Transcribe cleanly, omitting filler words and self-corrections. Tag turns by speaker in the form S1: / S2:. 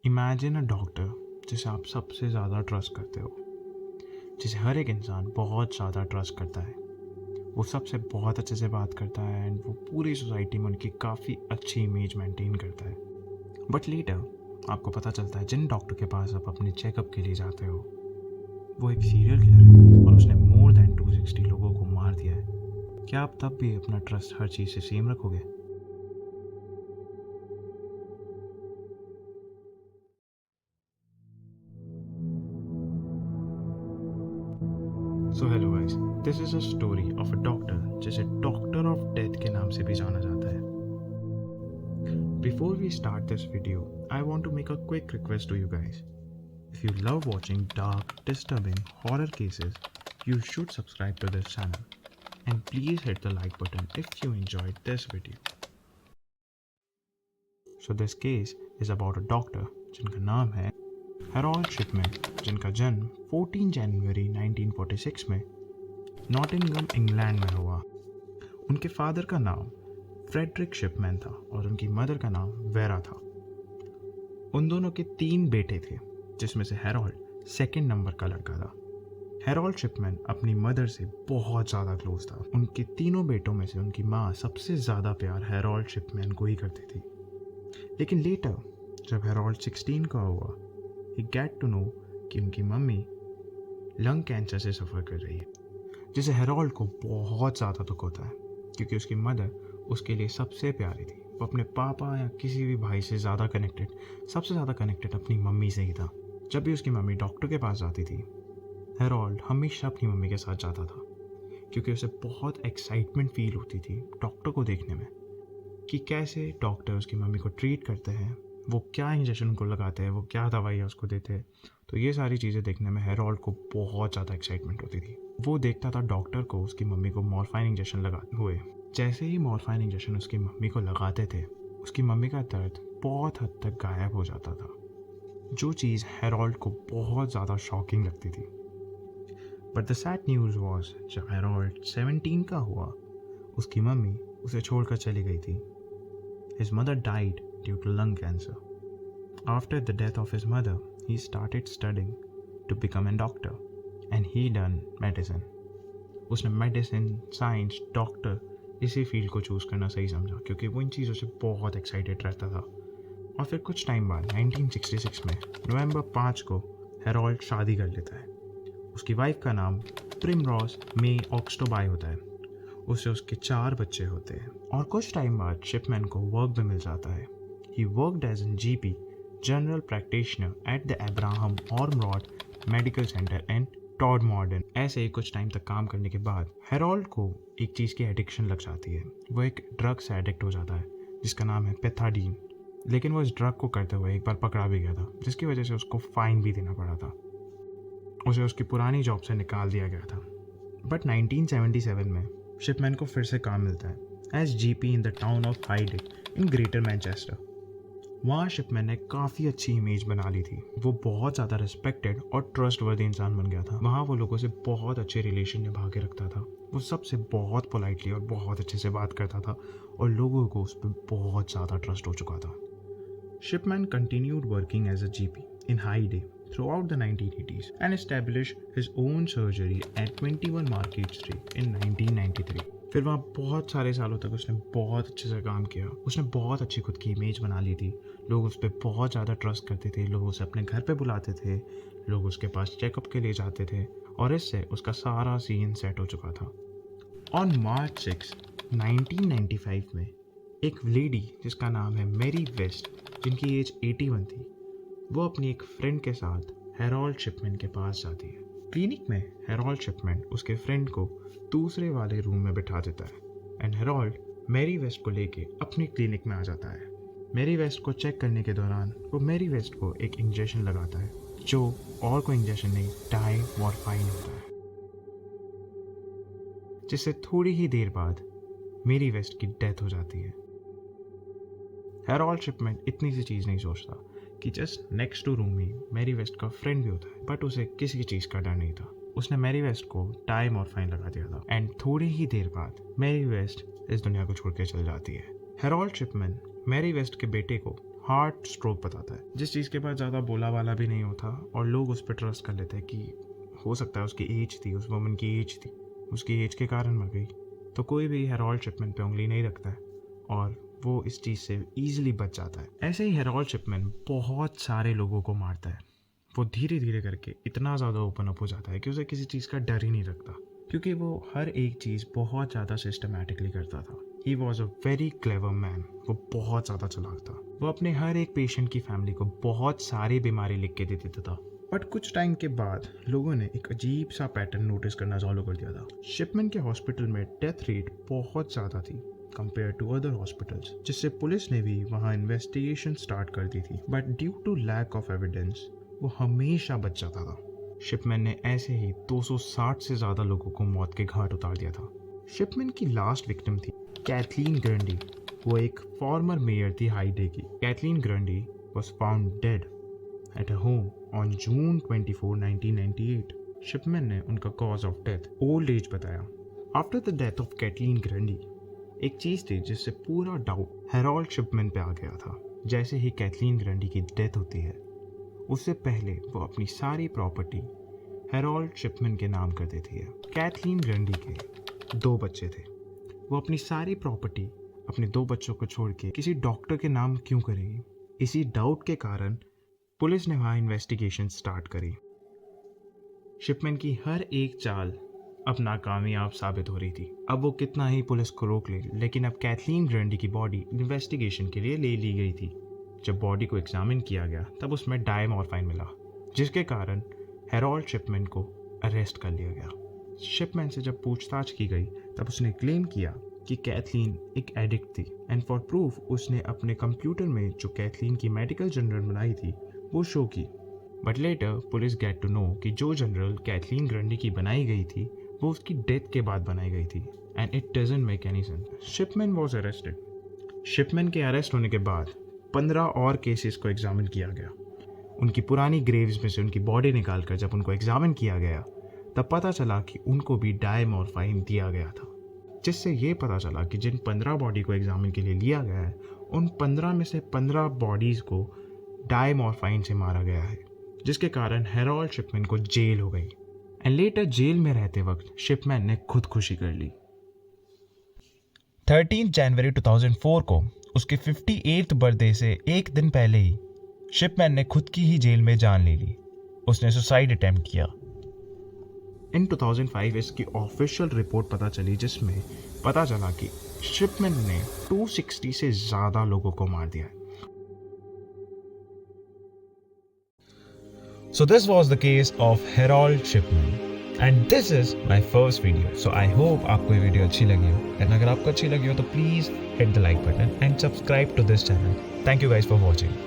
S1: Imagine a doctor जिसे आप सबसे ज़्यादा ट्रस्ट करते हो, जिसे हर एक इंसान बहुत ज़्यादा ट्रस्ट करता है। वो सबसे बहुत अच्छे से बात करता है एंड वो पूरी सोसाइटी में उनकी काफ़ी अच्छी इमेज मेंटेन करता है। बट लेटर आपको पता चलता है जिन डॉक्टर के पास आप अपने चेकअप के लिए जाते हो वो एक सीरियल किलर है और उसने मोर देन 260 लोगों को मार दिया है। क्या आप तब भी अपना ट्रस्ट हर चीज़ से सेम रखोगे? So hello guys, this is a story of a doctor जिसे डॉक्टर ऑफ डेथ के नाम से भी जाना जाता है। Before we start this video, I want to make a quick request to you guys. If you love watching dark, disturbing horror cases, you should subscribe to this channel. And please hit the like button if you enjoyed this video. So this case is about a doctor जिनका नाम है Harold Shipman, जिनका जन्म 14 जनवरी 1946 में Nottingham England में हुआ। उनके father का नाम फ्रेडरिक शिपमैन था और उनकी मदर का नाम वेरा था। उन दोनों के 3 बेटे थे, जिसमें से हेरोल्ड सेकंड नंबर का लड़का था। हेरोल्ड शिपमैन अपनी मदर से बहुत ज़्यादा क्लोज था। उनके तीनों बेटों में से उनकी माँ सबसे ज़्यादा प्यार हेरोल्ड शिपमैन को ही करती थी। लेकिन लेटर जब हेरोल्ड 16 का हुआ, ही गेट टू नो कि उनकी मम्मी लंग कैंसर से सफ़र कर रही है, जिसे हेरोल्ड को बहुत ज़्यादा दुख होता है क्योंकि उसकी मदर उसके लिए सबसे प्यारी थी। वो अपने पापा या किसी भी भाई से ज़्यादा कनेक्टेड, सबसे ज़्यादा कनेक्टेड अपनी मम्मी से ही था। जब भी उसकी मम्मी डॉक्टर के पास जाती थी, हेरोल्ड हमेशा अपनी मम्मी के साथ जाता था क्योंकि उसे बहुत एक्साइटमेंट फील होती थी डॉक्टर को देखने में कि कैसे डॉक्टर उसकी मम्मी को ट्रीट करते हैं, वो क्या इंजेक्शन उनको लगाते हैं, वो क्या दवाइयाँ उसको देते हैं। तो ये सारी चीज़ें देखने में हेरोल्ड को बहुत ज़्यादा एक्साइटमेंट होती थी। वो देखता था डॉक्टर को उसकी मम्मी को मॉर्फाइन इंजेक्शन लगाते हुए। जैसे ही मॉर्फाइन इंजेक्शन उसकी मम्मी को लगाते थे, उसकी मम्मी का दर्द बहुत हद तक गायब हो जाता था, जो चीज़ हेरोल्ड को बहुत ज़्यादा शॉकिंग लगती थी। But the sad news was, जब हेरोल्ड 17 का हुआ, उसकी मम्मी उसे छोड़कर चली गई थी। His mother died due to lung cancer. After the death of his mother, he started studying to become a doctor, and he done medicine. उसने मेडिसिन, साइंस, डॉक्टर इसी फील्ड को चूज़ करना सही समझा क्योंकि वो इन चीज़ों से बहुत एक्साइटेड रहता था। और फिर कुछ टाइम बाद 1966 में नवंबर 5 को हेरोल्ड शादी कर लेता है। उसकी वाइफ का नाम प्रिमरॉज मे ऑक्सटोबाई होता है। उससे उसके 4 बच्चे होते हैं। और कुछ टाइम बाद शिपमैन को वर्क भी मिल जाता है। He worked as an GP, general practitioner at the Abraham Ormerod Medical Centre and Todmorden. ऐसे ही कुछ टाइम तक काम करने के बाद हेरोल्ड को एक चीज़ की एडिक्शन लग जाती है। वो एक ड्रग से एडिक्ट हो जाता है जिसका नाम है पेथाडीन। लेकिन वो इस ड्रग को करते हुए एक बार पकड़ा भी गया था, जिसकी वजह से उसको फाइन भी देना पड़ा था। उसे उसकी पुरानी जॉब से निकाल दिया गया था। बट 1977 में शिपमैन को फिर से काम मिलता है as GP in the town of Hyde in Greater Manchester. वहाँ शिपमैन ने काफ़ी अच्छी इमेज बना ली थी। वो बहुत ज़्यादा रिस्पेक्टेड और ट्रस्टवर्दी इंसान बन गया था। वहाँ वो लोगों से बहुत अच्छे रिलेशन निभा के रखता था। वो सबसे बहुत पोलाइटली और बहुत अच्छे से बात करता था और लोगों को उस पर बहुत ज़्यादा ट्रस्ट हो चुका था। Shipman continued working as a GP in Hyde throughout the 1980s and established his own surgery at 21 Market Street in 1993. फिर वहाँ बहुत सारे सालों तक उसने बहुत अच्छे से काम किया। उसने बहुत अच्छी खुद की इमेज बना ली थी। लोग उस पर बहुत ज़्यादा ट्रस्ट करते थे। लोग उसे अपने घर पे बुलाते थे। लोग उसके पास चेकअप के लिए जाते थे और इससे उसका सारा सीन सेट हो चुका था। ऑन मार्च 6, 1995 में एक लेडी जिसका नाम है मैरी वेस्ट, जिनकी एज 81 थी, वो अपनी एक फ्रेंड के साथ हेरोल्ड शिपमैन के पास जाती है। क्लिनिक में हेरोल्ड शिपमैन उसके फ्रेंड को दूसरे वाले रूम में बिठा देता है एंड हेरोल्ड मैरी वेस्ट को लेके अपनी क्लिनिक में आ जाता है। मैरी वेस्ट को चेक करने के दौरान वो मैरी वेस्ट को एक इंजेक्शन लगाता है, जो और कोई इंजेक्शन नहीं, डाइमॉर्फाइन होता है, जिससे थोड़ी ही देर बाद मैरी वेस्ट की डेथ हो जाती है। हेरोल्ड शिपमैन इतनी सी चीज़ नहीं सोचता कि जस्ट नेक्स्ट टू रूम ही मैरी वेस्ट का फ्रेंड भी होता है, बट उसे किसी चीज़ का डर नहीं था। उसने मैरी वेस्ट को डाइमॉर्फाइन लगा दिया था एंड थोड़ी ही देर बाद मैरी वेस्ट इस दुनिया को छोड़ के चल जाती है। हेरोल्ड शिपमैन मैरी वेस्ट के बेटे को हार्ट स्ट्रोक बताता है, जिस चीज़ के बाद ज़्यादा बोला वाला भी नहीं होता और लोग उस पर ट्रस्ट कर लेते हैं कि हो सकता है उसकी एज थी, उस वुमन की एज थी, उसकी एज के कारण मर गई। तो कोई भी हेरोल्ड शिपमैन पे उंगली नहीं रखता है और वो इस चीज़ से ईजिली बच जाता है। ऐसे ही हेरोल्ड शिपमैन बहुत सारे लोगों को मारता है। वो धीरे धीरे करके इतना ज़्यादा ओपन अप हो जाता है कि उसे किसी चीज़ का डर ही नहीं लगता, क्योंकि वो हर एक चीज़ बहुत ज़्यादा सिस्टमैटिकली करता था। He was a very clever man. वो बहुत ज़्यादा चालाक था। वो अपने हर एक पेशेंट की फैमिली को बहुत सारी बीमारी लिख के दे देता था। बट कुछ टाइम के बाद लोगों ने एक अजीब सा पैटर्न नोटिस करना चालू कर दिया था। शिपमैन के हॉस्पिटल में डेथ रेट बहुत ज़्यादा थी कंपेयर टू अदर हॉस्पिटल्स, जिससे पुलिस ने भी वहाँ इन्वेस्टिगेशन स्टार्ट कर दी थी। But due to lack of evidence वो हमेशा बच जाता था। शिपमैन ने ऐसे ही 260 से ज़्यादा लोगों को मौत के घाट उतार दिया था। शिपमैन की लास्ट विक्टिम थी कैथलीन ग्रंडी। वो एक फॉर्मर मेयर थी हाईडे की। Kathleen Grundy was found dead at her home on June 24, 1998. Shipman ने उनका cause of death old age बताया। After the death of Kathleen Grundy एक चीज़ थी जिससे पूरा डाउट हेरोल्ड शिपमैन पे आ गया था। जैसे ही कैथलीन ग्रंडी की डेथ होती है उससे पहले वो अपनी सारी प्रॉपर्टी हेरोल्ड शिपमैन के नाम कर देती है। कैथलीन ग्रंडी के 2 बच्चे थे। वो अपनी सारी प्रॉपर्टी अपने 2 बच्चों को छोड़ के किसी डॉक्टर के नाम क्यों करेगी? इसी डाउट के कारण पुलिस ने वहाँ इन्वेस्टिगेशन स्टार्ट करी। शिपमैन की हर एक चाल अब नाकामयाब साबित हो रही थी। अब वो कितना ही पुलिस को रोक ले, लेकिन अब कैथलीन ग्रंडी की बॉडी इन्वेस्टिगेशन के लिए ले ली गई थी। जब बॉडी को एग्जामिन किया गया तब उसमें डायमॉर्फाइन मिला, जिसके कारण हेरोल्ड शिपमैन को अरेस्ट कर लिया गया। शिपमैन से जब पूछताछ की गई तब उसने क्लेम किया कि कैथलीन एक एडिक्ट थी एंड फॉर प्रूफ उसने अपने कंप्यूटर में जो कैथलीन की मेडिकल जर्नल बनाई थी वो शो की। But later police get to know कि जो जर्नल कैथलीन ग्रंडी की बनाई गई थी वो उसकी डेथ के बाद बनाई गई थी and it doesn't make any sense. Shipman was arrested. Shipman के अरेस्ट होने के बाद 15 और केसेस को एग्जामिन किया गया। उनकी पुरानी ग्रेव्स में से उनकी बॉडी निकालकर जब उनको एग्जामिन किया गया तब पता चला कि उनको भी डायमॉर्फाइन दिया गया था, जिससे ये पता चला कि जिन 15 बॉडी को एग्जामिन के लिए लिया गया है उन 15 में से 15 बॉडीज़ को डायमॉर्फाइन से मारा गया है, जिसके कारण हेरोल्ड शिपमैन को जेल हो गई एंड लेटर जेल में रहते वक्त शिपमैन ने खुदकुशी कर ली। 13 जनवरी 2004 को उसके 58th बर्थडे से एक दिन पहले ही शिपमैन ने खुद की ही जेल में जान ले ली। उसने सुसाइड अटेम्प्ट किया। इन 2005 इसकी ऑफिशियल रिपोर्ट पता चली, जिसमें पता चला कि शिपमैन ने 260 से ज़्यादा लोगों को मार दिया। So this was the case of Harold Shipman and this is my first video. So I hope आपको ये वीडियो अच्छी लगी हो, and अगर आपको अच्छी लगी हो तो please hit the like button and subscribe to this channel. Thank you guys for watching.